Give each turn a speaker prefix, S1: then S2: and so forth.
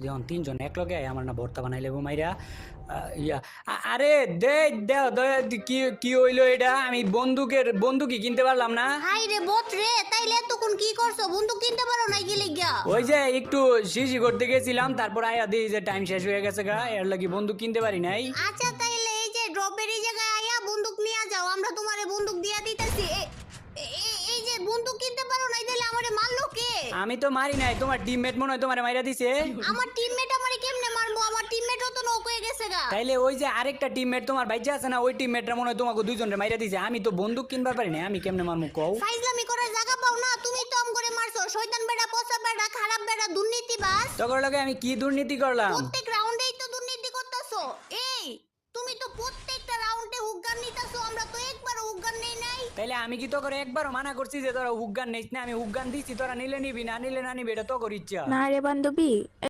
S1: যখন তিনজন এক লগে আমার না ভর্তা বানাইলে মাইরা ইয়া আরে দে দেও কি কি হইলো এটা আমি বন্দুকই কিনতে পারলাম না।
S2: হাই রে বট রে, তাইলে এতক্ষণ কি করছো? বন্দুক কিনতে পারো নাই কি লিগা?
S1: ওই যে একটু শিশি করতে গেছিলাম, তারপর আয়া দিই যে টাইম শেষ হয়ে গেছে গা, এর লাগি বন্দুক কিনতে পারি নাই।
S2: আচ্ছা তাইলে এই যে ড্রপের এই জায়গায় আয়া বন্দুক নিয়ে যাও, আমরা তোমারে বন্দুক দিয়া দিতেছি। এই যে বন্দুক কিনতে পারো নাই, তাইলে আমারে মারলো কে?
S1: আমি তো মারি নাই, তোমার টিমমেট মনে হয় তোমারে মাইরা দিছে।
S2: আমার টিমমেট আমারে কেমনে মারবো? আমার টিমমেটও তো নক হয়ে গেছে গা।
S1: তাইলে ওই যে আরেকটা টিমমেট তোমার বাইচা আছে না, ওই টিমমেটরা মনে হয় তোমাকে দুইজনের মাইরা দিছে। আমি তো বন্দুক কিনবার পারি না, আমি কেমনে মারমু কও?
S2: ফাইজলামি করার জায়গা পাও না, তুমি তো আম করে মারছো। শয়তান বেটা, পচা বেটা, খারাপ বেটা, দুর্নীতিবাজ।
S1: তখন লগে আমি কি দুর্নীতি করলাম?
S2: প্রত্যেক রাউন্ডেই তো দুর্নীতি করতেছো। এই তুমি তো প্রত্যেকটা রাউন্ডে হুগান নিতেছো, আমরা তো একবারও হুগান নেই নাই।
S1: তাইলে আমি কি তো করে একবারও মানা করছি যে তোরা হুগান নিস না? আমি হুগান দিছি, তোরা নিলে নিবি, না নিলে না নিবি, এটা তো কর ইচ্ছা।
S3: না রে বান্ধবী,